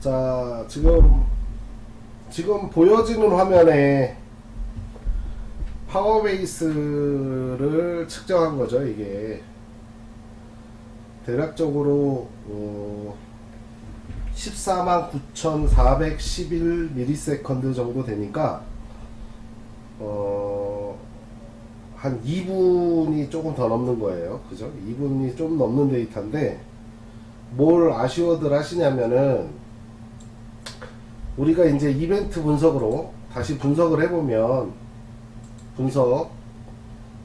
자, 지금 보여지는 화면에 파워베이스를 측정한 거죠. 이게 대략적으로 149,411ms 정도 되니까 한 2분이 조금 더 넘는 거예요. 그죠? 2분이 좀 넘는 데이터인데, 뭘 아쉬워들 하시냐면은, 우리가 이제 이벤트 분석으로 다시 분석을 해보면,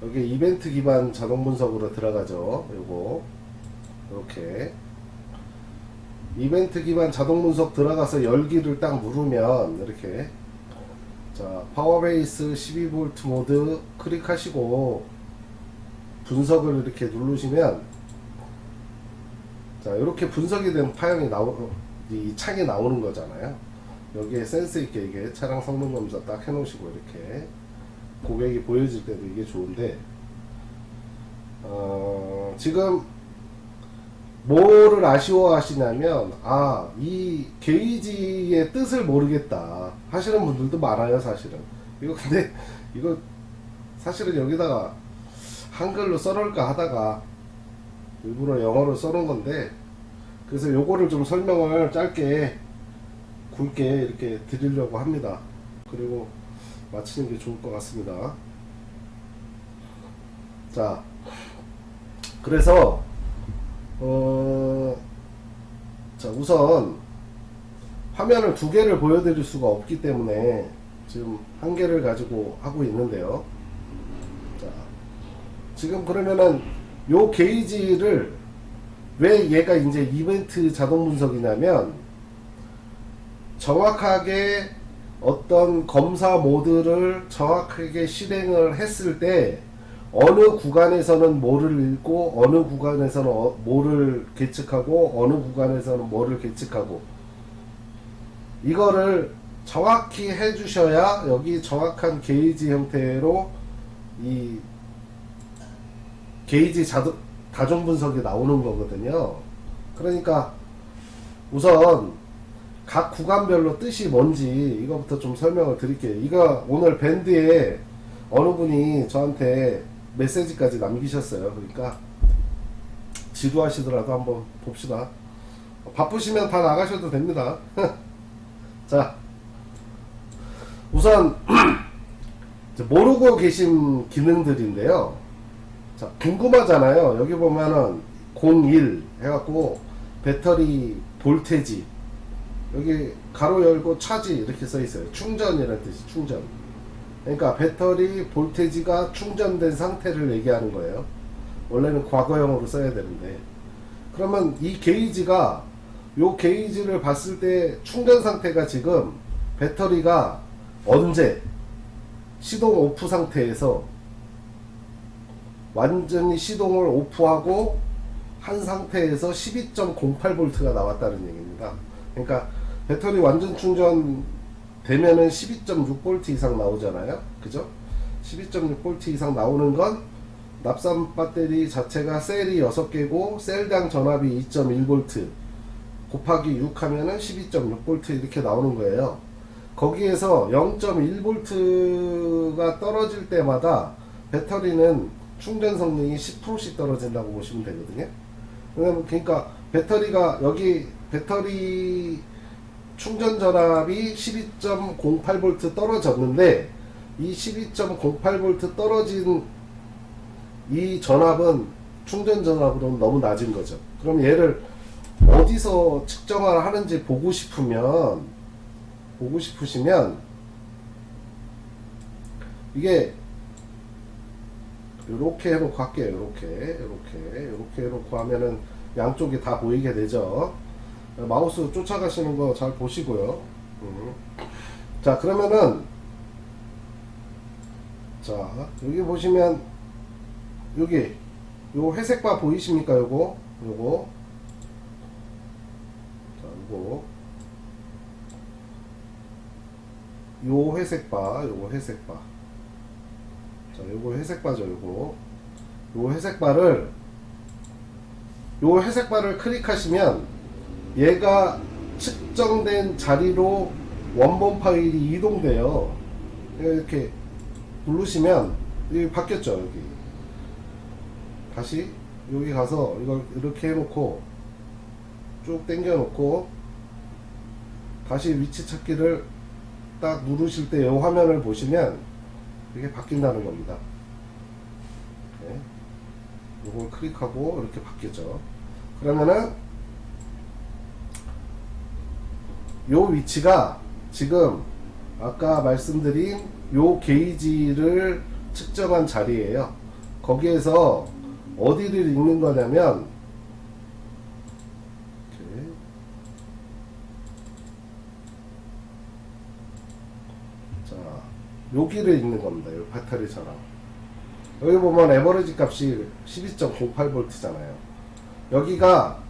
여기 이벤트 기반 자동 분석으로 들어가죠. 요거 이렇게 이벤트 기반 자동 분석 들어가서 열기를 딱 누르면 이렇게, 자, 파워베이스 12V 모드 클릭하시고 분석을 이렇게 누르시면, 자, 이렇게 분석이 된 파형이 이 창이 나오는 거잖아요. 여기에 센스 있게 이게 차량 성능 검사 딱 해놓으시고 이렇게 고객이 보여질 때도 이게 좋은데, 지금 뭐를 아쉬워하시냐면, 이 게이지의 뜻을 모르겠다 하시는 분들도 많아요. 사실은 근데 이거 사실은 여기다가 한글로 써놓을까 하다가 일부러 영어로 써놓은 건데, 그래서 요거를 좀 설명을 짧게 굵게 이렇게 드리려고 합니다. 그리고 마치는 게 좋을 것 같습니다. 자, 그래서 자, 우선 화면을 두 개를 보여드릴 수가 없기 때문에 지금 한 개를 가지고 하고 있는데요. 자, 지금 그러면은 요 게이지를 왜 얘가 이제 이벤트 자동 분석이냐면, 정확하게 어떤 검사 모드를 정확하게 실행을 했을 때 어느 구간에서는 뭐를 읽고 어느 구간에서는 뭐를 계측하고 어느 구간에서는 뭐를 계측하고, 이거를 정확히 해주셔야 여기 정확한 게이지 형태로 이 게이지 다중 분석이 나오는 거거든요. 그러니까 우선 각 구간별로 뜻이 뭔지 이거부터 좀 설명을 드릴게요. 이거 오늘 밴드에 어느 분이 저한테 메시지까지 남기셨어요. 그러니까 지루하시더라도 한번 봅시다. 바쁘시면 다 나가셔도 됩니다. 자, 우선 모르고 계신 기능들인데요. 자, 궁금하잖아요. 여기 보면은 01 해갖고 배터리 볼테지, 여기 가로 열고 차지 이렇게 써 있어요. 충전이라는 뜻이 충전. 그러니까 배터리 볼테지가 충전된 상태를 얘기하는 거예요. 원래는 과거형으로 써야 되는데, 그러면 이 게이지가, 요 게이지를 봤을 때 충전 상태가 지금 배터리가 언제 시동 오프 상태에서 완전히 시동을 오프하고 한 상태에서 12.08V가 나왔다는 얘기입니다. 그러니까 배터리 완전 충전 되면은 12.6V 이상 나오잖아요. 그죠? 12.6V 이상 나오는 건 납산 배터리 자체가 셀이 6개고 셀당 전압이 2.1V 곱하기 6 하면은 12.6V 이렇게 나오는 거예요. 거기에서 0.1V가 떨어질 때마다 배터리는 충전 성능이 10%씩 떨어진다고 보시면 되거든요. 그러니까 배터리가, 여기 배터리 충전 전압이 12.08V 떨어졌는데, 이 12.08V 떨어진 이 전압은 충전 전압으로는 너무 낮은 거죠. 그럼 얘를 어디서 측정을 하는지 보고 싶으시면 이게 요렇게 해놓고 할게요. 요렇게 해놓고 하면은 양쪽이 다 보이게 되죠. 마우스 쫓아가시는 거 잘 보시고요. 자, 그러면은, 자, 여기 보시면 여기 요 회색 바 보이십니까? 요거 자, 요 회색 바, 요거 회색 바. 자, 요거 회색 바죠. 요 회색 바를 클릭하시면 얘가 측정된 자리로 원본 파일이 이동돼요. 이렇게 누르시면 여기 바뀌었죠. 여기 다시 여기 가서 이걸 이렇게 해놓고 쭉 당겨 놓고 다시 위치 찾기를 딱 누르실 때 이 화면을 보시면 이게 바뀐다는 겁니다. 네. 이걸 클릭하고 이렇게 바뀌죠. 그러면은 요 위치가 지금 아까 말씀드린 요 게이지를 측정한 자리예요. 거기에서 어디를 읽는 거냐면 이렇게 자 여기를 읽는 겁니다. 요 배터리처럼 여기 보면 에버리지 값이 12.08V잖아요. 여기가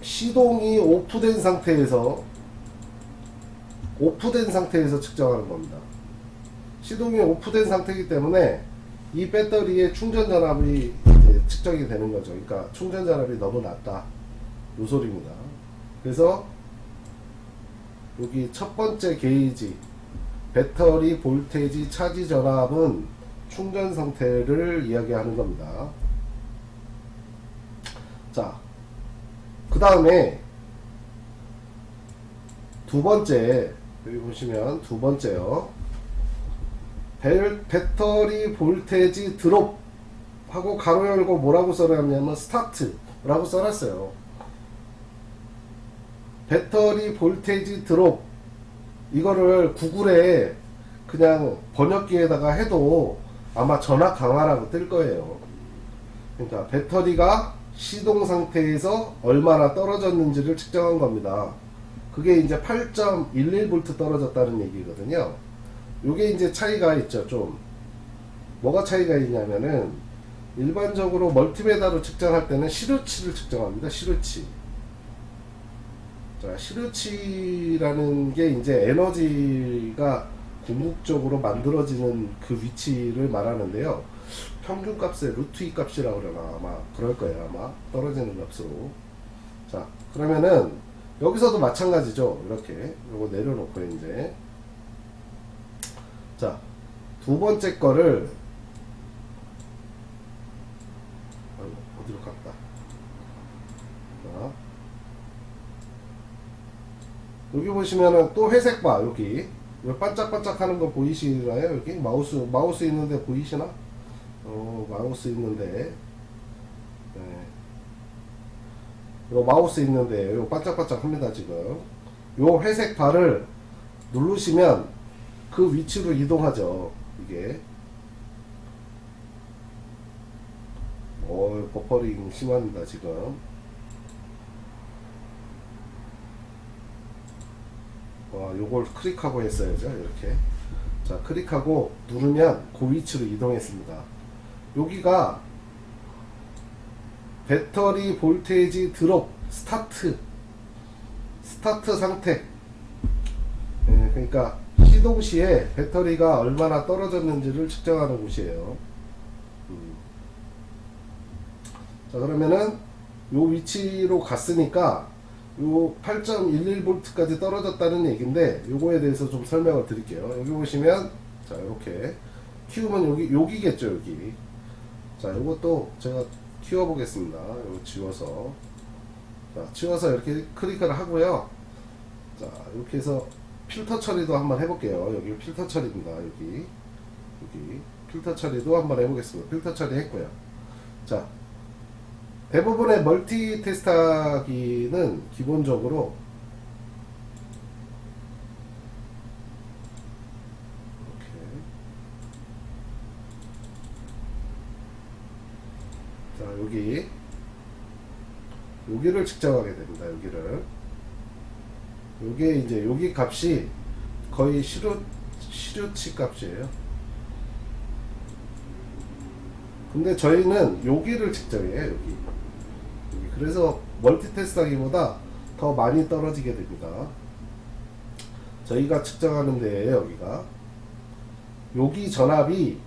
시동이 오프된 상태에서 측정하는 겁니다. 시동이 오프된 상태이기 때문에 이 배터리의 충전 전압이 이제 측정이 되는 거죠. 그러니까 충전 전압이 너무 낮다 요 소리입니다. 그래서 여기 첫 번째 게이지 배터리 볼테이지 차지 전압은 충전 상태를 이야기하는 겁니다. 자, 그 다음에 두 번째, 여기 보시면 두 번째요. 배터리 볼테이지 드롭 하고 가로 열고 뭐라고 써놨냐면 스타트라고 써놨어요. 배터리 볼테이지 드롭 이거를 구글에 그냥 번역기에다가 해도 아마 전압 강화라고 뜰 거예요. 그러니까 배터리가 시동 상태에서 얼마나 떨어졌는지를 측정한 겁니다. 그게 이제 8.11V 떨어졌다는 얘기거든요. 요게 이제 차이가 있죠. 좀 뭐가 차이가 있냐면은 일반적으로 멀티메다로 측정할 때는 시루치를 측정합니다. 시루치. 자, 시루치라는 게 이제 에너지가 궁극적으로 만들어지는 그 위치를 말하는데요. 평균 값의 루트 2 값이라고 그러나 아마 그럴 거예요. 아마 떨어지는 값으로. 자, 그러면은 여기서도 마찬가지죠. 이렇게 요거 내려놓고 이제 자, 두 번째 거를 어디로 갔다. 자, 여기 보시면은 또 회색 바 여기 반짝반짝 하는 거 보이시나요? 여기 마우스 있는데 보이시나? 마우스 있는데 네. 요 마우스 있는데 요 반짝반짝 합니다. 지금 요 회색 바를 누르시면 그 위치로 이동하죠. 이게 버퍼링 심합니다. 지금 요걸 클릭하고 했어야죠. 이렇게 자 클릭하고 누르면 그 위치로 이동했습니다. 여기가 배터리 볼테이지 드롭 스타트 상태. 네, 그러니까 시동 시에 배터리가 얼마나 떨어졌는지를 측정하는 곳이에요. 자, 그러면은 요 위치로 갔으니까 요 8.11V까지 떨어졌다는 얘기인데 요거에 대해서 좀 설명을 드릴게요. 여기 보시면 자 이렇게 키우면 여기겠죠. 여기 자 요것도 제가 키워 보겠습니다. 요거 지워서 자 지워서 이렇게 클릭을 하고요. 자 이렇게 해서 필터 처리도 한번 해볼게요. 여기 필터 처리입니다. 여기 필터 처리도 한번 해보겠습니다. 필터 처리 했고요. 자 대부분의 멀티 테스트하기는 기본적으로 이렇게 자 여기를 측정하게 됩니다. 요게 이제 여기 값이 거의 시루치 값이에요. 근데 저희는 여기를 측정해요. 여기. 그래서 멀티 테스트 하기보다 더 많이 떨어지게 됩니다. 저희가 측정하는 데에요. 여기가 여기 전압이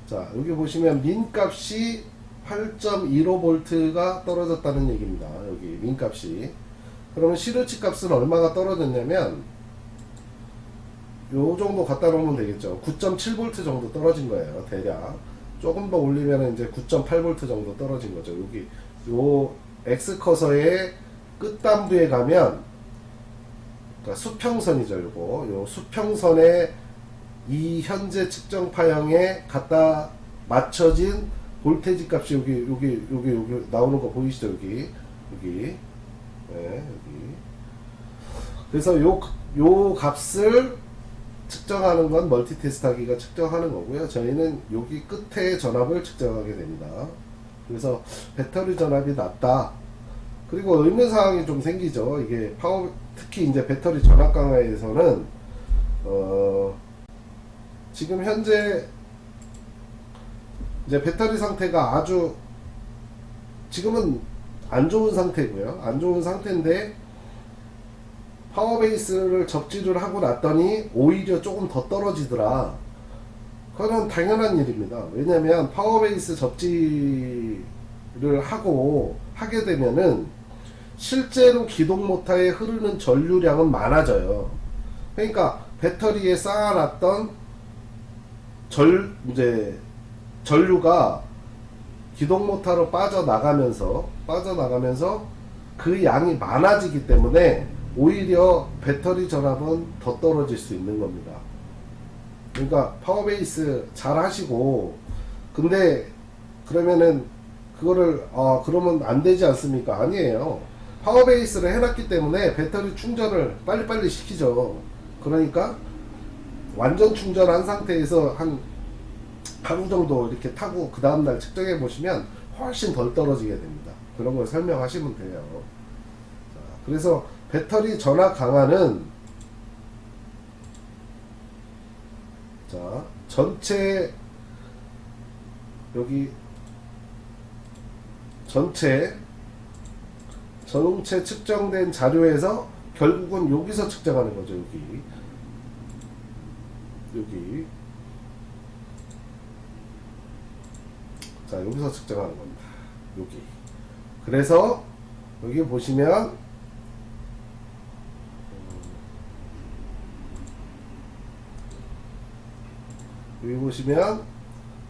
자 여기 보시면 민 값이 8.15V가 떨어졌다는 얘기입니다. 여기 민값이. 그러면 시루치 값은 얼마가 떨어졌냐면 요 정도 갖다 놓으면 되겠죠. 9.7V 정도 떨어진 거예요. 대략. 조금 더 올리면 이제 9.8V 정도 떨어진 거죠. 여기 요 X 커서의 끝단부에 가면, 그러니까 수평선이죠. 요 수평선에 이 현재 측정 파형에 갖다 맞춰진 볼테지 값이 여기 나오는 거 보이시죠? 여기. 네, 여기. 그래서 요 값을 측정하는 건 멀티 테스트 하기가 측정하는 거고요. 저희는 여기 끝에 전압을 측정하게 됩니다. 그래서 배터리 전압이 낮다. 그리고 의문사항이 좀 생기죠. 이게 특히 이제 배터리 전압 강화에서는, 지금 현재 이제 배터리 상태가 아주 지금은 안 좋은 상태고요. 안 좋은 상태인데 파워베이스를 접지를 하고 났더니 오히려 조금 더 떨어지더라. 그건 당연한 일입니다. 왜냐면 파워베이스 접지를 하게 되면은 실제로 기동 모터에 흐르는 전류량은 많아져요. 그러니까 배터리에 쌓아놨던 전류가 기동 모터로 빠져나가면서 그 양이 많아지기 때문에 오히려 배터리 전압은 더 떨어질 수 있는 겁니다. 그러니까 파워베이스 잘 하시고, 근데 그러면은 그거를 그러면 안 되지 않습니까? 아니에요. 파워베이스를 해놨기 때문에 배터리 충전을 빨리빨리 시키죠. 그러니까 완전 충전한 상태에서 한 하루 정도 이렇게 타고 그 다음날 측정해 보시면 훨씬 덜 떨어지게 됩니다. 그런 걸 설명하시면 돼요. 자, 그래서 배터리 전압 강화는, 자, 전체 전체 측정된 자료에서 결국은 여기서 측정하는 거죠. 여기. 자, 여기서 측정하는 겁니다. 여기. 그래서 여기 보시면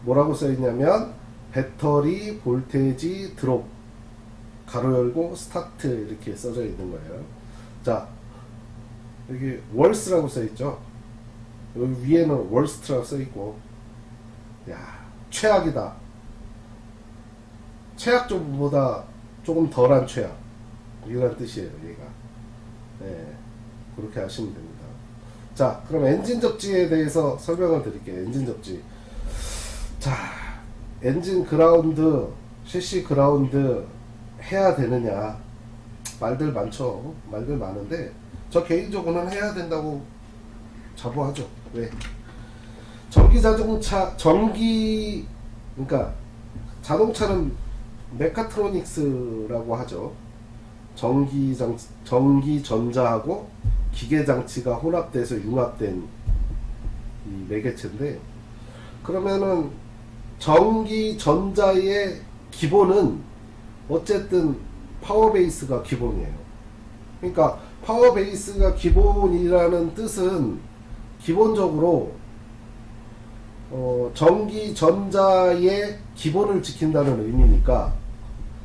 뭐라고 써있냐면 배터리 볼테이지 드롭 가로 열고 스타트 이렇게 써져 있는 거예요. 자, 여기 월스라고 써있죠. 여기 위에는 월스트라고 써있고, 야, 최악이다. 최악조보다 조금 덜한 최악, 이런 뜻이에요. 얘가. 네, 그렇게 하시면 됩니다. 자, 그럼 엔진 접지에 대해서 설명을 드릴게요. 엔진 접지. 자, 엔진 그라운드, CC 그라운드 해야 되느냐, 말들 많죠. 말들 많은데 저 개인적으로는 해야 된다고 자부하죠. 왜? 그러니까 자동차는 메카트로닉스라고 하죠. 전기 전자하고 기계 장치가 혼합돼서 융합된 이 매개체인데, 그러면은 전기 전자의 기본은 어쨌든 파워베이스가 기본이에요. 그러니까 파워베이스가 기본이라는 뜻은 기본적으로 전기 전자의 기본을 지킨다는 의미니까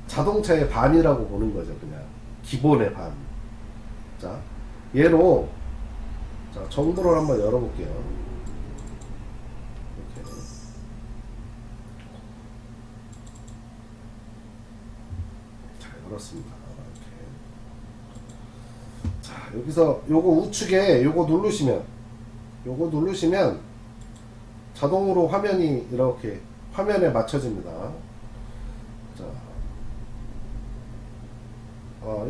자동차의 반이라고 보는 거죠. 그냥 기본의 반. 자, 얘로 자, 정보를 한번 열어볼게요. 이렇게. 자, 열었습니다. 이렇게. 자, 여기서 요거 우측에 요거 누르시면 자동으로 화면이 이렇게 화면에 맞춰집니다. 자,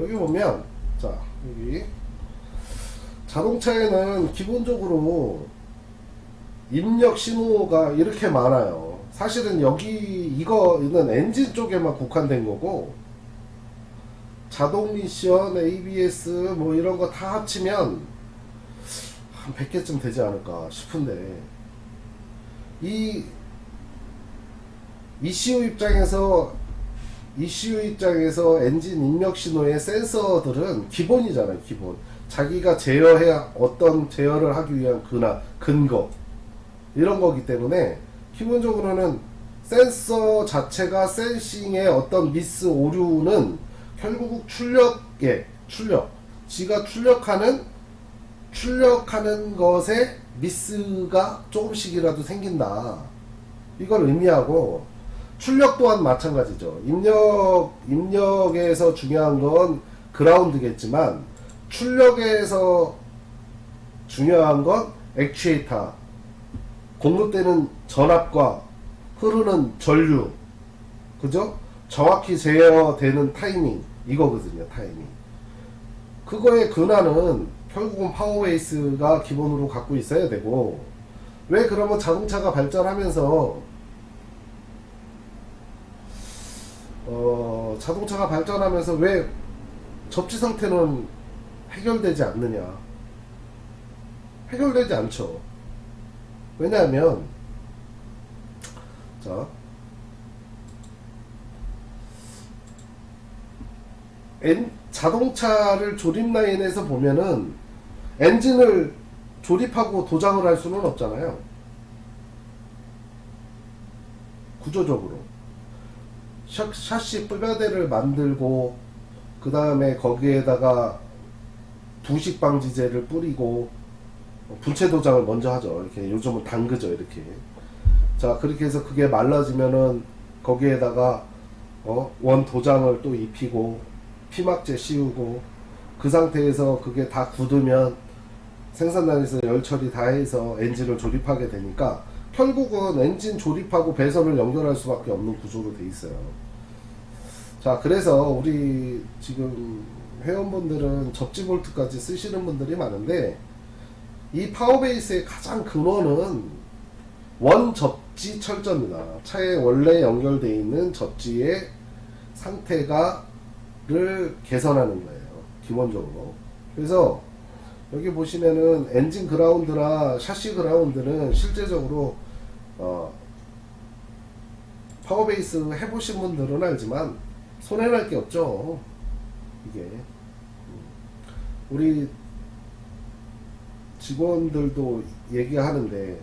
여기 보면, 자, 여기 자동차에는 기본적으로 입력 신호가 이렇게 많아요. 사실은 이거는 엔진 쪽에만 국한된 거고, 자동 미션, ABS 뭐 이런 거 다 합치면 한 100개쯤 되지 않을까 싶은데, 이 ECU 입장에서 엔진 입력 신호의 센서들은 기본이잖아요. 기본. 자기가 제어해야 어떤 제어를 하기 위한 근거 이런 거기 때문에 기본적으로는 센서 자체가 센싱의 어떤 미스 오류는 결국 지가 출력하는 것에 미스가 조금씩이라도 생긴다. 이걸 의미하고 출력 또한 마찬가지죠. 입력에서 중요한 건 그라운드겠지만 출력에서 중요한 건 액추에이터, 공급되는 전압과 흐르는 전류, 그죠? 정확히 제어되는 타이밍, 이거거든요. 타이밍. 그거의 근원은 결국은 파워베이스가 기본으로 갖고 있어야 되고, 왜 그러면 자동차가 발전하면서 왜 접지 상태는 해결되지 않느냐? 해결되지 않죠. 왜냐하면 자, 자동차를 조립 라인에서 보면은 엔진을 조립하고 도장을 할 수는 없잖아요. 구조적으로 샤시 뼈대를 만들고 그 다음에 거기에다가 부식 방지제를 뿌리고 분체 도장을 먼저 하죠. 이렇게 요즘은 담그죠. 이렇게. 자, 그렇게 해서 그게 말라지면은 거기에다가 원 도장을 또 입히고 피막제 씌우고 그 상태에서 그게 다 굳으면 생산단에서 열 처리 다 해서 엔진을 조립하게 되니까 결국은 엔진 조립하고 배선을 연결할 수밖에 없는 구조로 돼 있어요. 자, 그래서 우리 지금 회원분들은 접지 볼트까지 쓰시는 분들이 많은데 이 파워베이스의 가장 근원은 원 접지 철저입니다. 차에 원래 연결되어 있는 접지의 상태를 개선하는 거예요. 기본적으로. 그래서 여기 보시면은 엔진 그라운드나 샤시 그라운드는 실제적으로 파워베이스 해보신 분들은 알지만 손해날 게 없죠. 이게 우리 직원들도 얘기하는데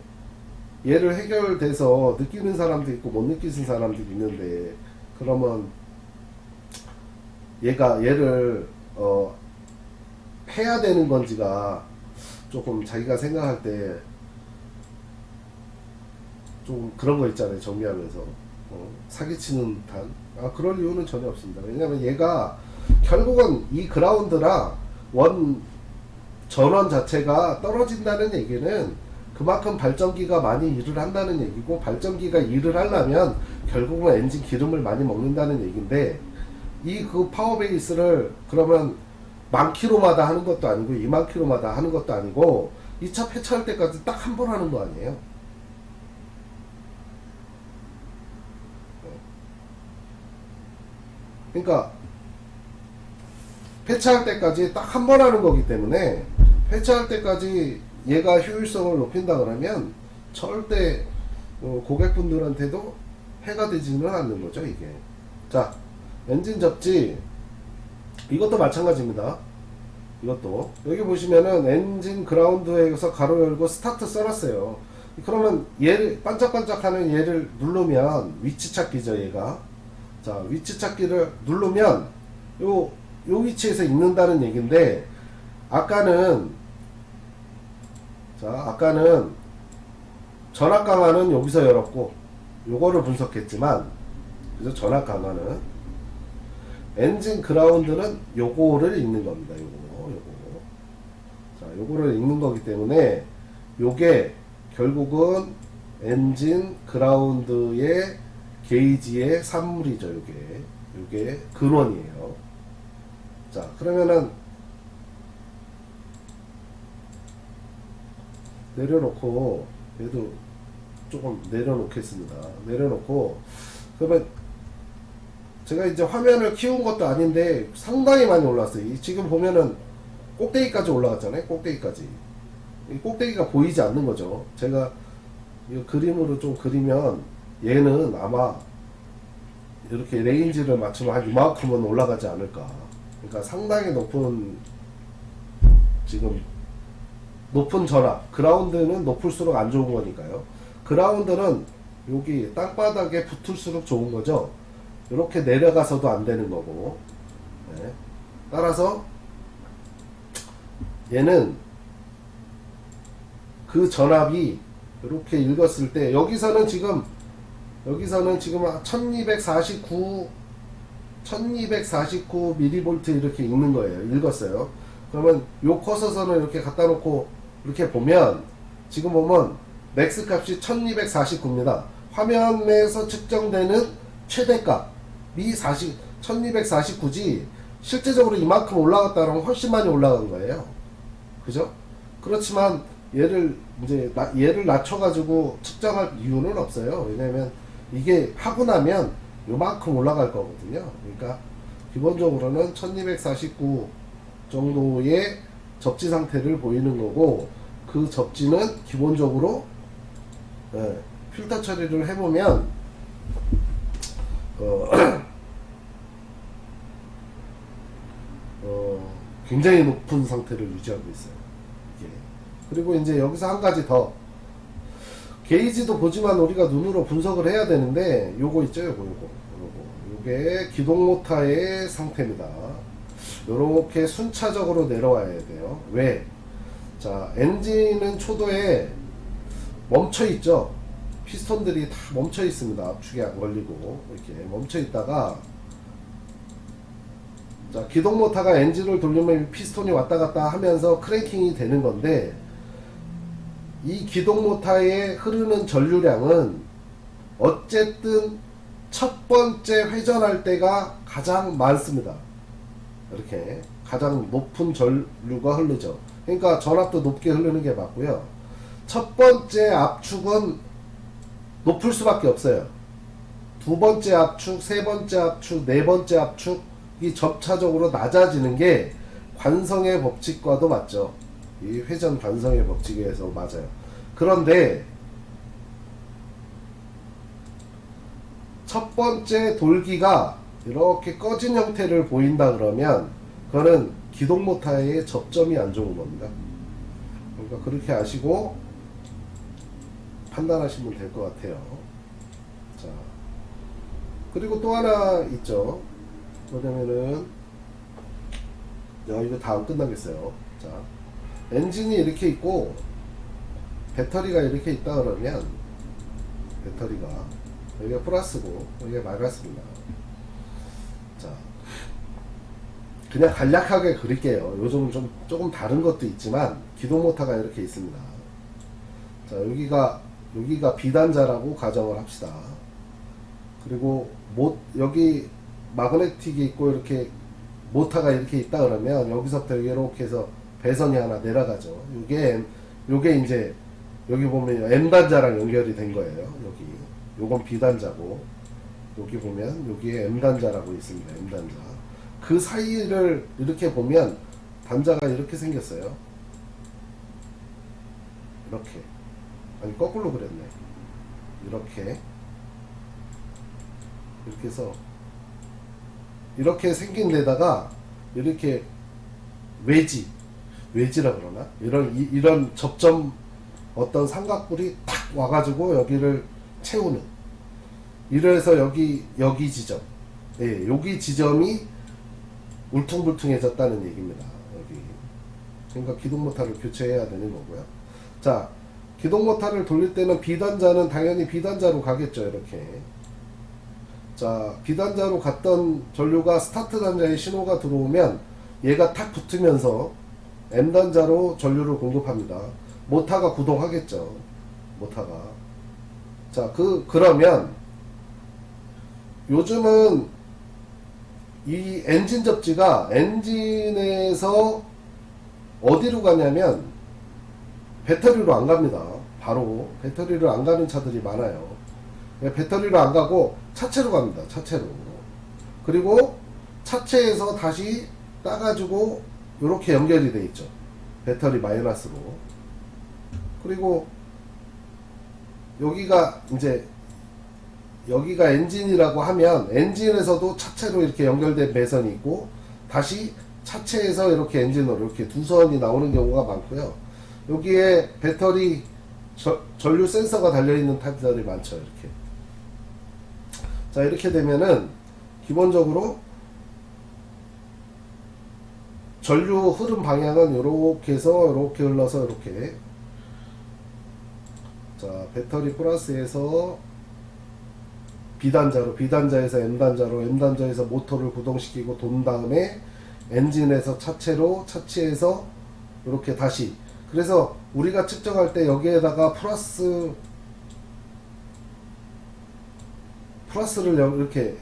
얘를 해결돼서 느끼는 사람도 있고 못 느끼는 사람도 있는데 그러면 얘를 해야 되는 건지가 조금 자기가 생각할 때 좀 그런 거 있잖아요. 정리하면서 사기치는 듯한 그럴 이유는 전혀 없습니다. 왜냐면 얘가 결국은 이 그라운드랑 원 전원 자체가 떨어진다는 얘기는 그만큼 발전기가 많이 일을 한다는 얘기고, 발전기가 일을 하려면 결국은 엔진 기름을 많이 먹는다는 얘기인데, 이 그 파워베이스를 그러면 10,000km마다 하는 것도 아니고 20,000km마다 하는 것도 아니고 2차 폐차할 때까지 딱 한 번 하는 거 아니에요. 그러니까 폐차할 때까지 딱 한 번 하는 거기 때문에 폐차할 때까지 얘가 효율성을 높인다 그러면 절대 고객분들한테도 해가 되지는 않는 거죠. 이게. 자, 엔진 접지 이것도 마찬가지입니다. 이것도 여기 보시면은 엔진 그라운드에서 가로 열고 스타트 써놨어요. 그러면 얘를 반짝반짝하는 얘를 누르면 위치 찾기죠. 얘가. 자, 위치 찾기를 누르면 요 위치에서 읽는다는 얘기인데, 아까는 전압 강화는 여기서 열었고 요거를 분석했지만, 그죠? 전압 강화는 엔진 그라운드는 요거를 읽는 겁니다. 요거. 자, 요거를 읽는 거기 때문에 요게 결국은 엔진 그라운드의 게이지의 산물이죠. 요게 근원이에요. 자, 그러면은 내려놓고, 얘도 조금 내려놓겠습니다. 내려놓고, 그러면 제가 이제 화면을 키운 것도 아닌데 상당히 많이 올랐어요. 지금 보면은 꼭대기까지 올라갔잖아요. 꼭대기까지. 이 꼭대기가 보이지 않는 거죠. 제가 이 그림으로 좀 그리면 얘는 아마 이렇게 레인지를 맞추면 한 이만큼은 올라가지 않을까. 그러니까 상당히 높은, 지금 높은 전압, 그라운드는 높을수록 안 좋은 거니까요. 그라운드는 여기 땅바닥에 붙을수록 좋은 거죠. 이렇게 내려가서도 안 되는 거고. 네. 따라서 얘는 그 전압이 이렇게 읽었을 때 여기서는 지금 1249 이렇게 읽는 거예요. 읽었어요. 그러면 요 커서선을 이렇게 갖다 놓고 이렇게 보면 지금 보면 맥스 값이 1249입니다. 화면에서 측정되는 최대값이 1249지 실제적으로 이만큼 올라갔다 그러면 훨씬 많이 올라간 거예요. 그죠? 그렇지만 얘를 낮춰가지고 측정할 이유는 없어요. 왜냐면 이게 하고 나면 요만큼 올라갈 거거든요. 그러니까 기본적으로는 1249 정도의 접지 상태를 보이는 거고, 그 접지는 기본적으로 필터 처리를 해보면 굉장히 높은 상태를 유지하고 있어요. 이게. 그리고 이제 여기서 한 가지 더, 게이지도 보지만 우리가 눈으로 분석을 해야 되는데, 요거 있죠, 요게 기동 모터의 상태입니다. 요렇게 순차적으로 내려와야 돼요. 왜? 자, 엔진은 초도에 멈춰 있죠. 피스톤들이 다 멈춰 있습니다. 압축이 안 걸리고 이렇게 멈춰 있다가, 자, 기동 모터가 엔진을 돌리면 피스톤이 왔다 갔다 하면서 크랭킹이 되는 건데, 이 기동 모터에 흐르는 전류량은 어쨌든 첫 번째 회전할 때가 가장 많습니다. 이렇게 가장 높은 전류가 흐르죠. 그러니까 전압도 높게 흐르는 게 맞고요. 첫 번째 압축은 높을 수밖에 없어요. 두 번째 압축, 세 번째 압축, 네 번째 압축이 점차적으로 낮아지는 게 관성의 법칙과도 맞죠. 이 회전 관성의 법칙에 의해서 맞아요. 그런데 첫 번째 돌기가 이렇게 꺼진 형태를 보인다 그러면 그거는 기동 모터의 접점이 안 좋은 겁니다. 그러니까 그렇게 아시고 판단하시면 될 것 같아요. 자, 그리고 또 하나 있죠. 뭐냐면은, 이거 다 안 끝나겠어요. 자, 엔진이 이렇게 있고 배터리가 이렇게 있다 그러면, 배터리가 여기가 플러스고 여기가 마이너스입니다. 자, 그냥 간략하게 그릴게요. 요즘 좀 조금 다른 것도 있지만 기동 모터가 이렇게 있습니다. 자, 여기가 비단자라고 가정을 합시다. 그리고 여기 마그네틱이 있고 이렇게 모터가 이렇게 있다 그러면 여기서부터 이렇게 해서 배선이 하나 내려가죠. 요게 이제 여기 보면 M단자랑 연결이 된 거예요. 요건 B단자고, 여기 보면 여기에 M단자라고 있습니다. M단자. 그 사이를 이렇게 보면 단자가 이렇게 생겼어요. 이렇게. 아니, 거꾸로 그랬네. 이렇게 해서 이렇게 생긴 데다가 이렇게 외지라 그러나? 이런 접점, 어떤 삼각뿔이 탁 와가지고 여기를 채우는. 이래서 여기 지점. 예, 여기 지점이 울퉁불퉁해졌다는 얘기입니다. 여기. 그러니까 기동 모터를 교체해야 되는 거고요. 자, 기동 모터를 돌릴 때는 비단자는 당연히 비단자로 가겠죠. 이렇게. 자, 비단자로 갔던 전류가 스타트 단자에 신호가 들어오면 얘가 탁 붙으면서 M단자로 전류를 공급합니다. 모터가 구동하겠죠. 모터가. 자, 그러면 요즘은 이 엔진 접지가 엔진에서 어디로 가냐면 배터리로 안 갑니다. 바로 배터리로 안 가는 차들이 많아요. 배터리로 안 가고 차체로 갑니다. 차체로. 그리고 차체에서 다시 따가지고 이렇게 연결이 돼 있죠. 배터리 마이너스로. 그리고 여기가 이제 여기가 엔진이라고 하면 엔진에서도 차체로 이렇게 연결된 배선이 있고 다시 차체에서 이렇게 엔진으로 이렇게 두 선이 나오는 경우가 많고요. 여기에 배터리 전류 센서가 달려있는 타입들이 많죠. 이렇게. 자, 이렇게 되면은 기본적으로 전류 흐름 방향은 이렇게 해서 이렇게 흘러서 이렇게, 자, 배터리 플러스에서 B단자로, B단자에서 M단자로, M단자에서 모터를 구동시키고 돈 다음에 엔진에서 차체로, 차체에서 이렇게 다시. 그래서 우리가 측정할 때 여기에다가 플러스를 이렇게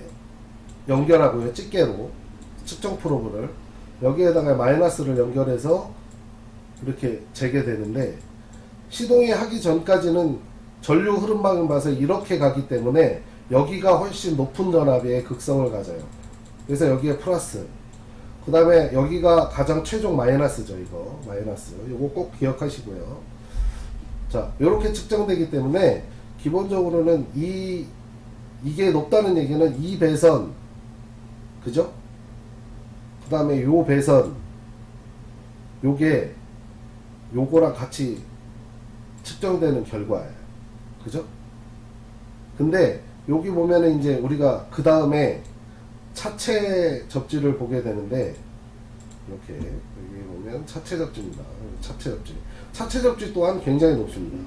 연결하고요. 집게로 측정 프로브를 여기에다가 마이너스를 연결해서 이렇게 재게 되는데, 시동이 하기 전까지는 전류 흐름 방향 봐서 이렇게 가기 때문에 여기가 훨씬 높은 전압의 극성을 가져요. 그래서 여기에 플러스, 그 다음에 여기가 가장 최종 마이너스죠. 이거 마이너스, 이거 꼭 기억하시고요. 자, 이렇게 측정되기 때문에 기본적으로는 이게 높다는 얘기는 이 배선, 그죠? 그 다음에 요 배선, 요게 요거랑 같이 측정되는 결과예요. 그죠? 근데 여기 보면은 이제 우리가 그 다음에 차체 접지를 보게 되는데, 이렇게 여기 보면 차체 접지입니다. 차체 접지. 차체 접지 또한 굉장히 높습니다.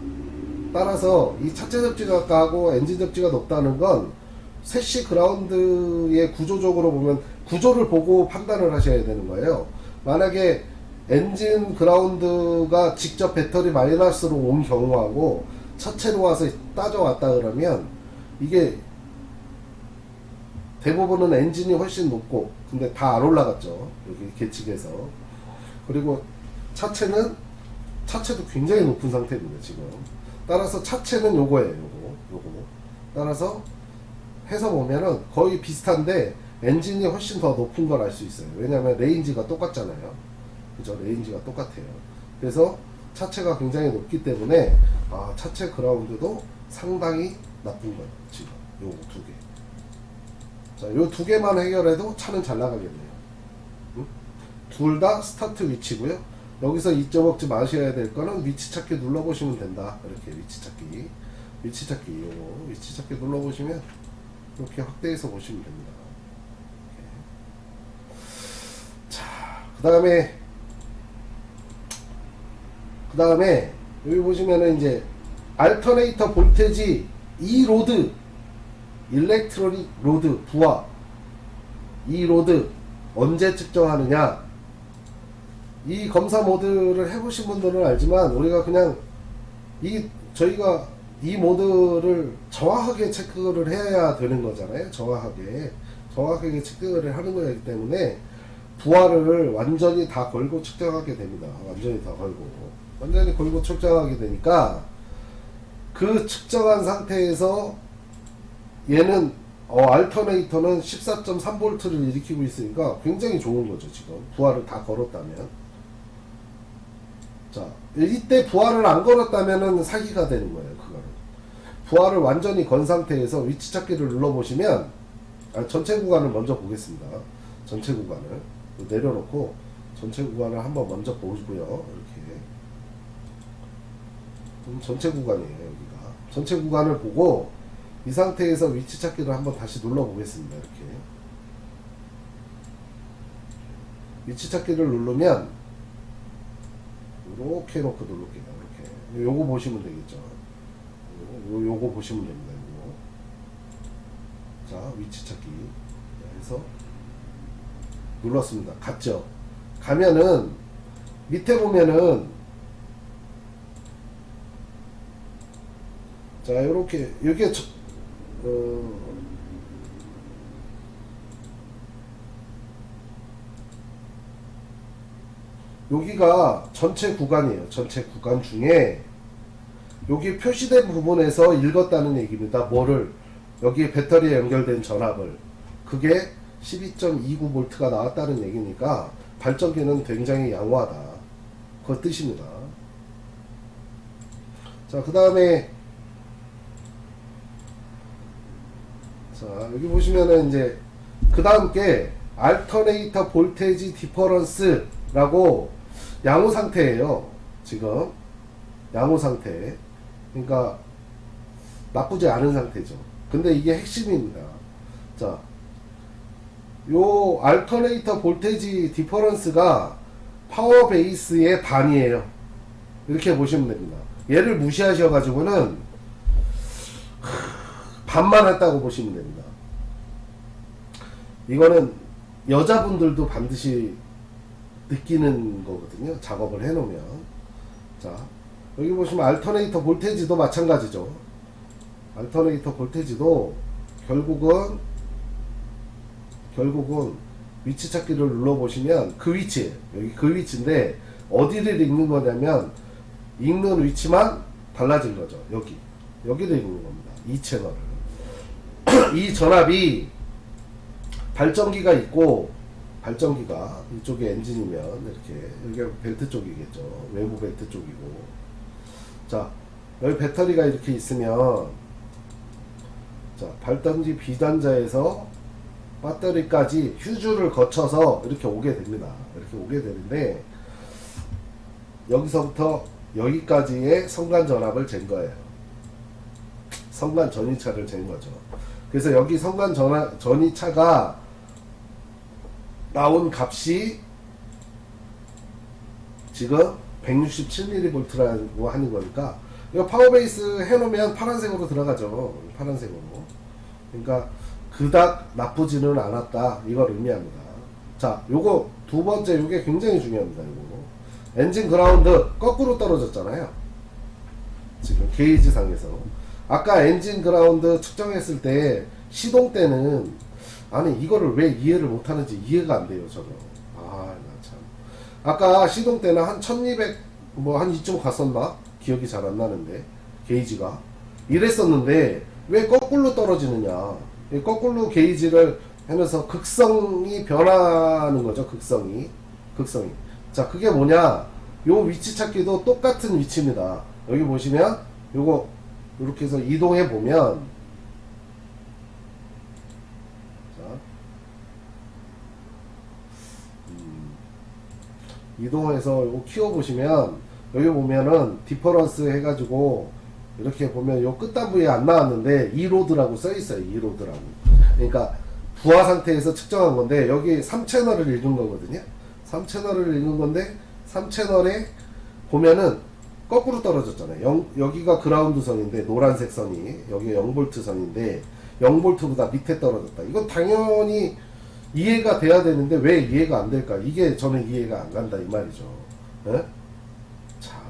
따라서 이 차체 접지가 가고 엔진 접지가 높다는 건 세시 그라운드의 구조적으로 보면 구조를 보고 판단을 하셔야 되는 거예요. 만약에 엔진 그라운드가 직접 배터리 마이너스로 온 경우하고 차체로 와서 따져왔다 그러면 이게 대부분은 엔진이 훨씬 높고, 근데 다 안 올라갔죠. 여기 계측에서. 그리고 차체도 굉장히 높은 상태입니다, 지금. 따라서 차체는 요거예요, 요거. 따라서 해서 보면은 거의 비슷한데 엔진이 훨씬 더 높은 걸 알 수 있어요. 왜냐하면 레인지가 똑같잖아요. 그죠? 레인지가 똑같아요. 그래서 차체가 굉장히 높기 때문에 차체 그라운드도 상당히 나쁜 거예요, 지금. 요거 두 개. 자, 요 두 개만 해결해도 차는 잘 나가겠네요. 응? 둘 다 스타트 위치고요. 여기서 잊어먹지 마셔야 될 거는 위치 찾기 눌러보시면 된다. 이렇게 위치 찾기, 요거 위치 찾기 눌러보시면 이렇게 확대해서 보시면 됩니다. 이렇게. 자, 그 다음에 여기 보시면은 이제 알터네이터 볼테지 이 로드, 일렉트로닉 로드 부하, 이 로드 언제 측정하느냐. 이 검사 모드를 해보신 분들은 알지만 우리가 그냥 저희가 이 모드를 정확하게 체크를 해야 되는 거잖아요. 정확하게 체크를 하는 거기 때문에 부하를 완전히 다 걸고 측정하게 됩니다. 완전히 걸고 측정하게 되니까 그 측정한 상태에서 얘는 알터네이터는 14.3V를 일으키고 있으니까 굉장히 좋은 거죠. 지금 부하를 다 걸었다면. 자, 이때 부하를 안 걸었다면은 사기가 되는 거예요. 그거는 부하를 완전히 건 상태에서 위치 찾기를 눌러보시면, 전체 구간을 먼저 보겠습니다. 전체 구간을 내려놓고 전체 구간을 한번 먼저 보고요. 이렇게 전체 구간이에요. 여기가 전체 구간을 보고 이 상태에서 위치 찾기를 한번 다시 눌러보겠습니다. 이렇게 위치 찾기를 누르면 이렇게 해놓고 누를게요. 이렇게 요거 보시면 되겠죠. 요거 보시면 됩니다. 요거. 자, 위치 찾기 해서 눌렀습니다. 갔죠. 가면은 밑에 보면은, 자, 요렇게 이게 여기가 전체 구간이에요. 전체 구간 중에 여기 표시된 부분에서 읽었다는 얘기입니다. 뭐를? 여기 배터리에 연결된 전압을. 그게 12.29V가 나왔다는 얘기니까 발전기는 굉장히 양호하다. 그 뜻입니다. 자, 그 다음에 자, 여기 보시면은 이제 그 다음 게 알터네이터 볼테이지 디퍼런스라고 양호 상태예요. 지금 양호 상태. 그러니까 나쁘지 않은 상태죠. 근데 이게 핵심입니다. 자, 요 알터네이터 볼테이지 디퍼런스가 파워 베이스의 반이에요. 이렇게 보시면 됩니다. 얘를 무시하셔가지고는 반만 했다고 보시면 됩니다. 이거는 여자분들도 반드시 느끼는 거거든요. 작업을 해놓으면. 자, 여기 보시면 알터네이터 볼테이지도 마찬가지죠. 알터네이터 볼테이지도 결국은 위치 찾기를 눌러보시면 그 위치, 여기 그 위치인데 어디를 읽는 거냐면 읽는 위치만 달라진 거죠. 여기를 읽는 겁니다. 이 채널을. 이 전압이 발전기가 있고, 발전기가 이쪽에 엔진이면 이렇게 여기가 벨트 쪽이겠죠. 외부 벨트 쪽이고. 자, 여기 배터리가 이렇게 있으면, 자, 발전기 비단자에서 배터리까지 휴즈를 거쳐서 이렇게 오게 됩니다. 이렇게 오게 되는데 여기서부터 여기까지의 성간 전압을 잰 거예요. 성간 전이차를 잰 거죠. 그래서 여기 성간 전이차가 나온 값이 지금 167mV라고 하는 거니까 이거 파워베이스 해놓으면 파란색으로 들어가죠. 파란색으로. 그러니까 그닥 나쁘지는 않았다, 이걸 의미합니다. 자, 요거 두 번째, 요게 굉장히 중요합니다. 요거 엔진 그라운드 거꾸로 떨어졌잖아요. 지금 게이지 상에서 아까 엔진 그라운드 측정했을 때 시동 때는, 아니 이거를 왜 이해를 못하는지 이해가 안 돼요. 저는 나 참 아까 시동 때는 한 1200 뭐 한 이쯤 갔었나 기억이 잘 안 나는데 게이지가 이랬었는데 왜 거꾸로 떨어지느냐. 거꾸로 게이지를 하면서 극성이 변하는 거죠. 극성이. 자, 그게 뭐냐. 요 위치 찾기도 똑같은 위치입니다. 여기 보시면 요거 이렇게 해서 이동해 보면, 자, 이동해서 요거 키워 보시면 여기 보면은 디퍼런스 해가지고 이렇게 보면 요 끝단부에 안 나왔는데 E로드라고 써있어요. E로드라고. 그러니까 부하 상태에서 측정한 건데 여기 3채널을 읽은 거거든요. 3채널을 읽은 건데 3채널에 보면은 거꾸로 떨어졌잖아요. 여기가 그라운드 선인데 노란색 선이 여기가 0V 선인데 0V보다 밑에 떨어졌다. 이건 당연히 이해가 돼야 되는데 왜 이해가 안 될까? 이게 저는 이해가 안 간다 이 말이죠. 네? 참.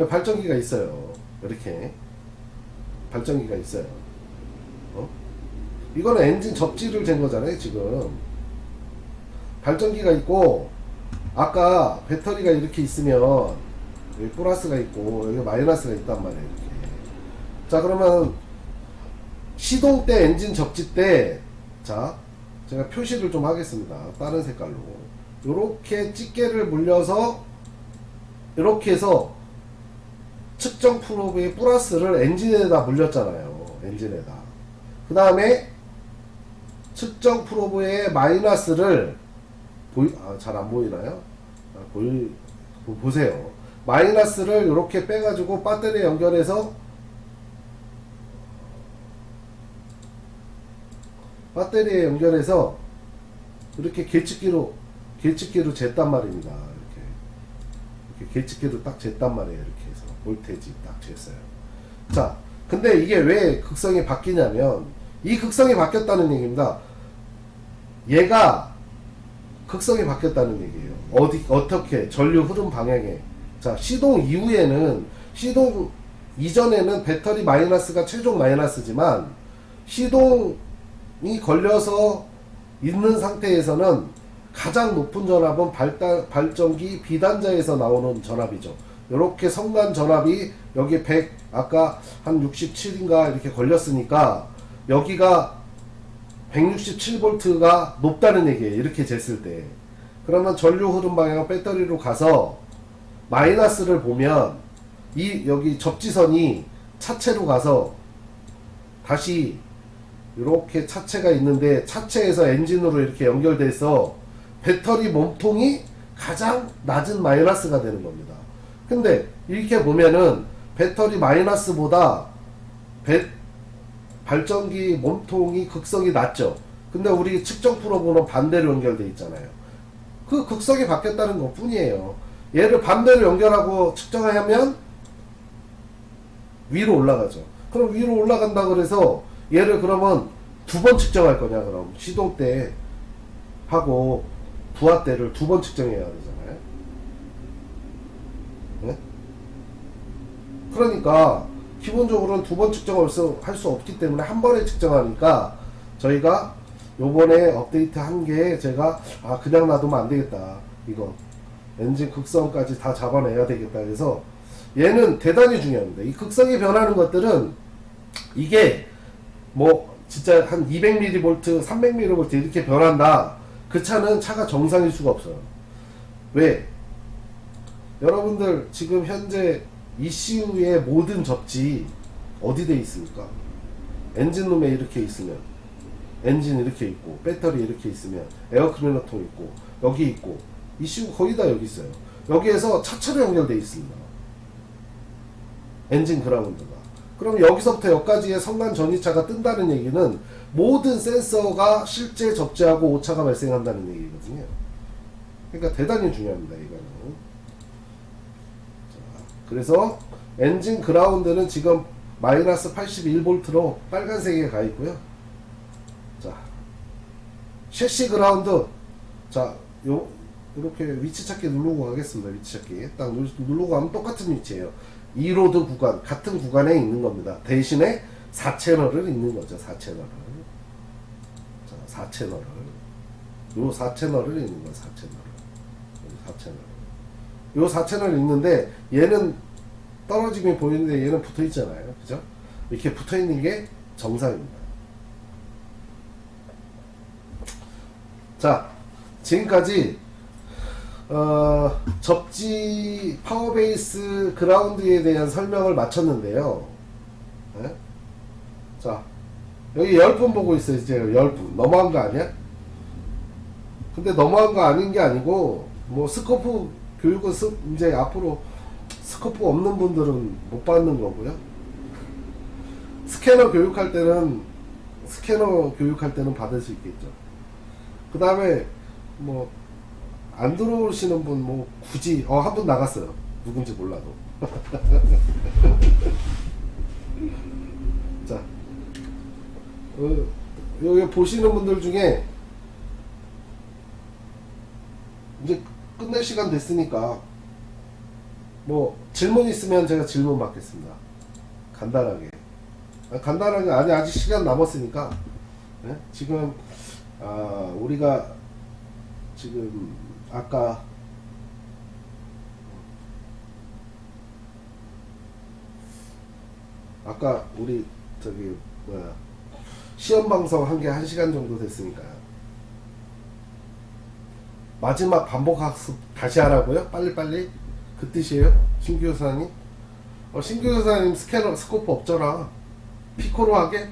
발전기가 있어요. 이렇게 발전기가 있어요. 이거는 엔진 접지를 잰 거잖아요. 지금 발전기가 있고, 아까 배터리가 이렇게 있으면 여기 플러스가 있고 여기 마이너스가 있단 말이에요. 이렇게. 자, 그러면 시동 때, 엔진 접지 때, 자, 제가 표시를 좀 하겠습니다. 다른 색깔로 요렇게 집게를 물려서 이렇게 해서 측정 프로브의 플러스를 엔진에다 물렸잖아요. 엔진에다. 그 다음에 측정 프로브의 마이너스를 잘 안 보이나요? 보세요. 마이너스를 이렇게 빼가지고 배터리에 연결해서 이렇게 계측기로 쟀단 말입니다. 이렇게 계측기로 딱 쟀단 말이에요. 이렇게 해서 볼테이지 딱 쟀어요. 자, 근데 이게 왜 극성이 바뀌냐면 이 극성이 바뀌었다는 얘기입니다. 얘가 극성이 바뀌었다는 얘기예요. 어떻게? 전류 흐름 방향에. 자, 시동 이후에는, 시동 이전에는 배터리 마이너스가 최종 마이너스지만 시동이 걸려서 있는 상태에서는 가장 높은 전압은 발전기 비단자에서 나오는 전압이죠. 이렇게 성간 전압이 여기 100, 아까 한 67인가 이렇게 걸렸으니까 여기가 167V가 높다는 얘기예요. 이렇게 쟀을 때. 그러면 전류 흐름 방향 배터리로 가서 마이너스를 보면 여기 접지선이 차체로 가서 다시 이렇게 차체가 있는데 차체에서 엔진으로 이렇게 연결돼서 배터리 몸통이 가장 낮은 마이너스가 되는 겁니다. 근데 이렇게 보면은 배터리 마이너스보다 발전기 몸통이 극성이 낮죠. 근데 우리 측정 프로브는 반대로 연결돼 있잖아요. 그 극성이 바뀌었다는 것 뿐이에요. 얘를 반대로 연결하고 측정하면 위로 올라가죠. 그럼 위로 올라간다 그래서 얘를 그러면 두 번 측정할 거냐, 그럼 시동 때 하고 부하 때를 두 번 측정해야 되잖아요. 네? 그러니까 기본적으로는 두 번 측정을 할 수 없기 때문에 한 번에 측정하니까 저희가 요번에 업데이트 한 게 제가 그냥 놔두면 안 되겠다, 이거 엔진 극성까지 다 잡아내야 되겠다 해서 얘는 대단히 중요합니다. 이 극성이 변하는 것들은 이게 뭐 진짜 한 200mV, 300mV 이렇게 변한다, 그 차는 차가 정상일 수가 없어요. 왜? 여러분들 지금 현재 ECU의 모든 접지 어디 돼 있습니까? 엔진룸에 이렇게 있으면, 엔진 이렇게 있고, 배터리 이렇게 있으면, 에어 클리너통 있고, 여기 있고, ECU 거의 다 여기 있어요. 여기에서 차체로 연결되어 있습니다. 엔진 그라운드가. 그럼 여기서부터 여기까지의 성난 전이차가 뜬다는 얘기는 모든 센서가 실제 접지하고 오차가 발생한다는 얘기거든요. 그러니까 대단히 중요합니다, 이거는. 자, 그래서 엔진 그라운드는 지금 마이너스 81V로 빨간색에 가 있고요. 자, 셰시 그라운드. 자, 이렇게 위치 찾기 누르고 가겠습니다. 위치 찾기 딱 누르고 가면 똑같은 위치예요. 2로드 구간, 같은 구간에 있는 겁니다. 대신에 4채널을 있는 거죠. 4채널을. 자, 4채널을. 요 4채널을 있는 거예요. 4채널을. 4채널. 요 4채널 있는데 얘는 떨어짐이 보이는데 얘는 붙어 있잖아요. 그죠? 이렇게 붙어 있는 게 정상입니다. 자, 지금까지 접지 파워베이스 그라운드에 대한 설명을 마쳤는데요. 네? 자, 여기 10분 보고 있어요. 이제 10분 너무한 거 아니야? 근데 너무한 거 아닌 게 아니고, 뭐 스코프 교육은 이제 앞으로 스코프 없는 분들은 못 받는 거고요. 스캐너 교육할 때는 받을 수 있겠죠. 그 다음에 뭐 안 들어오시는 분 뭐 굳이 한 분 나갔어요. 누군지 몰라도. 자, 여기 보시는 분들 중에 이제 끝낼 시간 됐으니까 뭐 질문 있으면 제가 질문 받겠습니다. 간단하게. 간단하게. 아직 시간 남았으니까. 네? 지금 우리가 지금 아까 우리 시험 방송 한 게 1시간 정도 됐으니까 마지막 반복 학습 다시 하라고요? 빨리빨리? 그 뜻이에요? 신규 교사님? 신규 교사님 스코프 없잖아. 피코로 하게?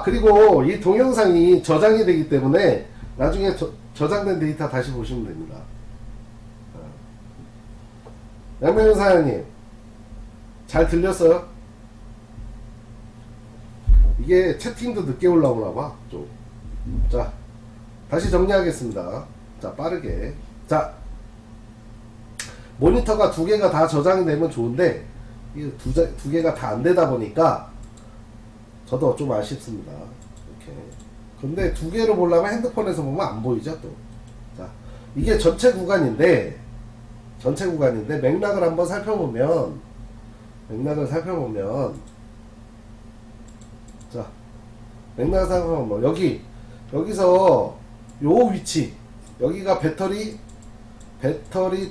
그리고 이 동영상이 저장이 되기 때문에 나중에 저장된 데이터 다시 보시면 됩니다. 양명현 사장님, 잘 들렸어요? 이게 채팅도 늦게 올라오나봐, 좀. 자, 다시 정리하겠습니다. 자, 빠르게. 자, 모니터가 2개가 다 저장이 되면 좋은데, 이 두 개가 다 안 되다 보니까, 저도 좀 아쉽습니다. 이렇게. 근데 2개로 보려면 핸드폰에서 보면 안 보이죠, 또. 자, 이게 전체 구간인데, 맥락을 한번 살펴보면, 자, 맥락을 살펴보면, 여기서, 요 위치, 여기가 배터리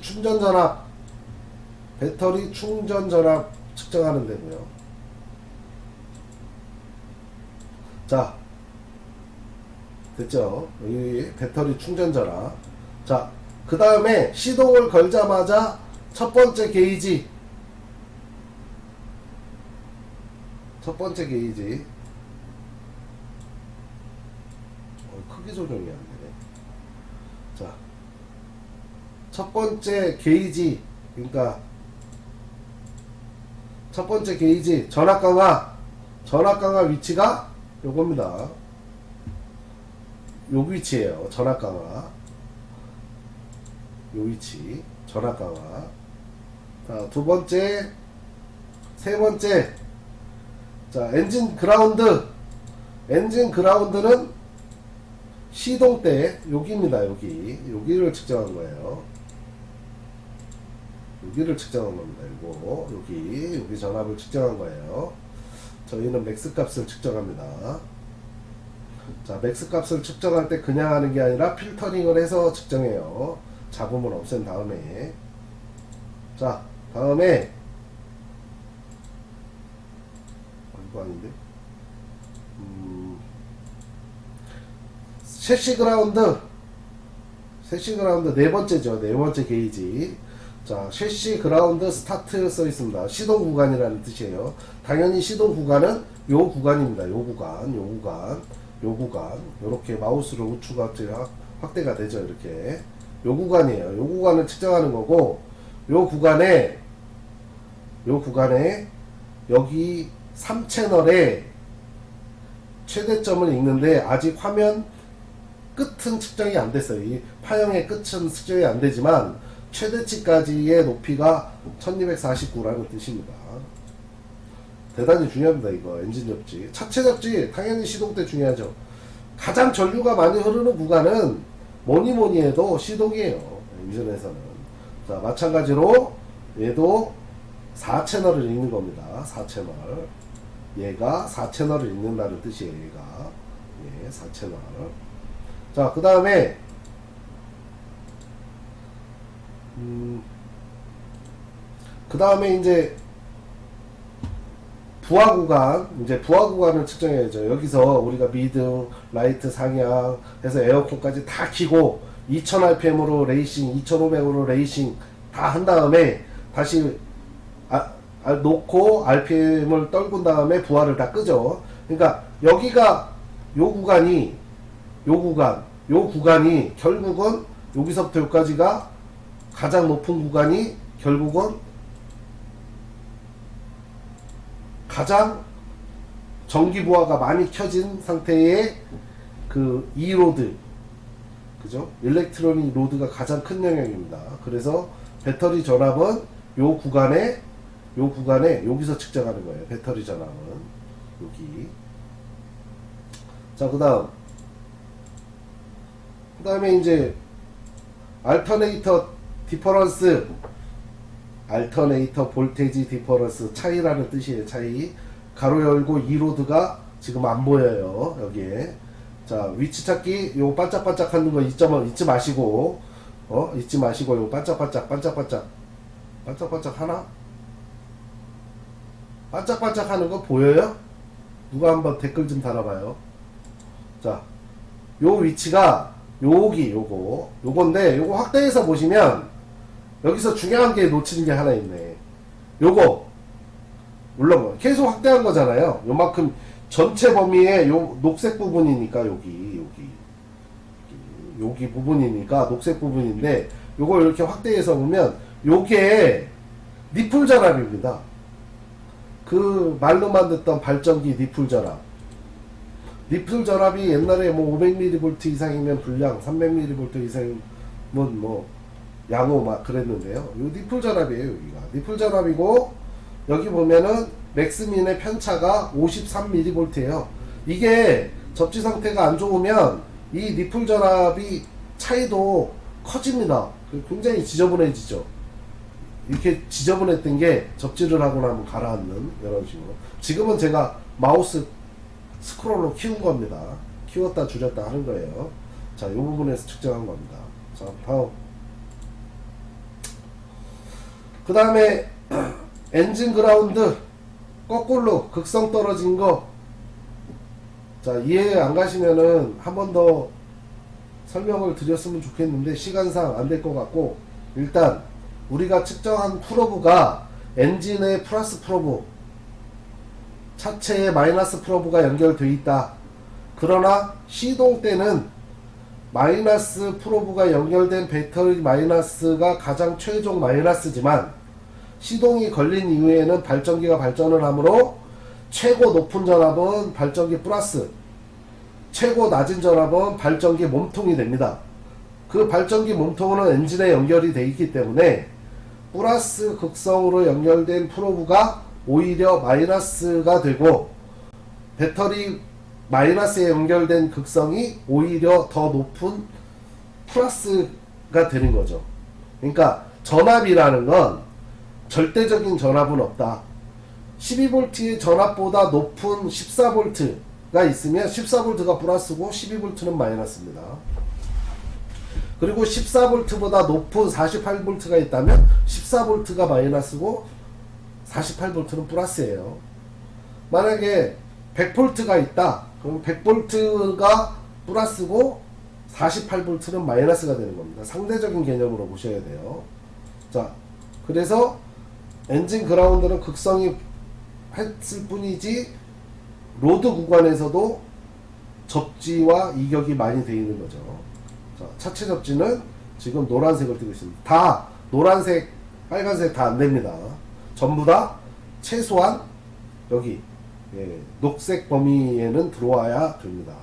충전 전압 측정하는 데고요. 자, 됐죠? 여기 배터리 충전 전압. 자, 그 다음에 시동을 걸자마자 첫 번째 게이지. 첫 번째 게이지. 크기 조정이 안 되네. 자, 첫 번째 게이지. 그러니까 첫 번째 게이지 전압 강화 위치가 요겁니다. 요 위치에요. 전압 강화. 요 위치. 전압 강화. 자, 두 번째, 세 번째. 자, 엔진 그라운드. 엔진 그라운드는 시동 때 여기입니다. 여기를 측정한 거예요. 여기를 측정한 겁니다. 이거 여기 전압을 측정한 거예요. 저희는 맥스 값을 측정합니다. 자, 맥스 값을 측정할 때 그냥 하는 게 아니라 필터링을 해서 측정해요. 잡음을 없앤 다음에. 자, 다음에 이거 아닌데. 셰시 그라운드 네 번째죠. 네 번째 게이지. 자, 셰시 그라운드 스타트 써 있습니다. 시동 구간이라는 뜻이에요. 당연히 시동 구간은 요 구간입니다. 요 구간. 요렇게 마우스로 우측 확대가 되죠. 이렇게. 요 구간이에요. 요 구간을 측정하는 거고, 요 구간에 여기 3채널에 최대점을 읽는데 아직 화면 끝은 측정이 안 됐어요. 이 파형의 끝은 측정이 안 되지만 최대치까지의 높이가 1249라는 뜻입니다. 대단히 중요합니다. 이거 엔진 접지, 차체 접지 당연히 시동 때 중요하죠. 가장 전류가 많이 흐르는 구간은 뭐니 해도 시동이에요. 위전에서는. 자, 마찬가지로 얘도 4채널을 읽는 겁니다. 4채널. 얘가 4채널을 읽는다는 뜻이에요. 얘가. 예, 4채널. 자, 그 다음에 이제 부하 구간을 측정해야죠. 여기서 우리가 미등, 라이트, 상향 해서 에어컨까지 다 켜고 2000rpm으로 레이싱, 2500으로 레이싱 다 한 다음에 다시 놓고 RPM을 떨군 다음에 부하를 다 끄죠. 그러니까 여기가 요 구간이 결국은 여기서부터 여기까지가 가장 높은 구간이 결국은 가장 전기 부하가 많이 켜진 상태의 그 E로드, 그죠? 일렉트로닉 로드가 가장 큰 영역입니다. 그래서 배터리 전압은 요 구간에 여기서 측정하는 거예요. 배터리 전압은 여기. 자, 그 다음에 이제 알터네이터 볼테지 디퍼런스 차이라는 뜻이에요. 차이. 가로 열고 E로드가 지금 안 보여요. 여기에. 자, 위치 찾기 요 반짝반짝 하는 거 잊지 마시고 요 반짝반짝 하나? 반짝반짝 하는 거 보여요? 누가 한번 댓글 좀 달아봐요. 자, 요 위치가 요건데 요거 확대해서 보시면 여기서 중요한 게 놓치는 게 하나 있네. 요거 물론 계속 확대한 거잖아요. 요만큼 전체 범위의 요 녹색 부분이니까 여기 부분이니까 녹색 부분인데 요걸 이렇게 확대해서 보면 요게 니플 전압입니다. 그 말로만 듣던 발전기 니플 전압. 니플 전압이 옛날에 뭐 500mV 이상이면 불량, 300mV 이상이면 뭐 양호 막 그랬는데요. 요 니플 전압이에요. 여기가 니플 전압이고, 여기 보면은 맥스민의 편차가 53mV예요. 이게 접지 상태가 안 좋으면 이 니플 전압이 차이도 커집니다. 굉장히 지저분해지죠. 이렇게 지저분했던 게 접지를 하고 나면 가라앉는 이런 식으로. 지금은 제가 마우스 스크롤로 키운 겁니다. 키웠다 줄였다 하는 거예요. 자, 이 부분에서 측정한 겁니다. 자, 다음. 그 다음에 엔진 그라운드 거꾸로 극성 떨어진 거. 자, 이해 안 가시면은 한 번 더 설명을 드렸으면 좋겠는데 시간상 안 될 것 같고, 일단 우리가 측정한 프로브가 엔진의 플러스 프로브, 차체에 마이너스 프로브가 연결되어 있다. 그러나 시동 때는 마이너스 프로브가 연결된 배터리 마이너스가 가장 최종 마이너스지만, 시동이 걸린 이후에는 발전기가 발전을 하므로 최고 높은 전압은 발전기 플러스, 최고 낮은 전압은 발전기 몸통이 됩니다. 그 발전기 몸통은 엔진에 연결이 되어 있기 때문에 플러스 극성으로 연결된 프로브가 오히려 마이너스가 되고, 배터리 마이너스에 연결된 극성이 오히려 더 높은 플러스가 되는 거죠. 그러니까 전압이라는 건 절대적인 전압은 없다. 12V의 전압보다 높은 14V가 있으면 14V가 플러스고 12V는 마이너스입니다. 그리고 14V보다 높은 48V가 있다면 14V가 마이너스고 48V는 플러스예요. 만약에 100V가 있다. 그럼 100V가 플러스고 48V는 마이너스가 되는 겁니다. 상대적인 개념으로 보셔야 돼요. 자, 그래서 엔진 그라운드는 극성이 했을 뿐이지 로드 구간에서도 접지와 이격이 많이 되어 있는 거죠. 자, 차체 접지는 지금 노란색을 띄고 있습니다. 다 노란색, 빨간색 다 안됩니다. 전부 다 최소한 여기 녹색 범위에는 들어와야 됩니다.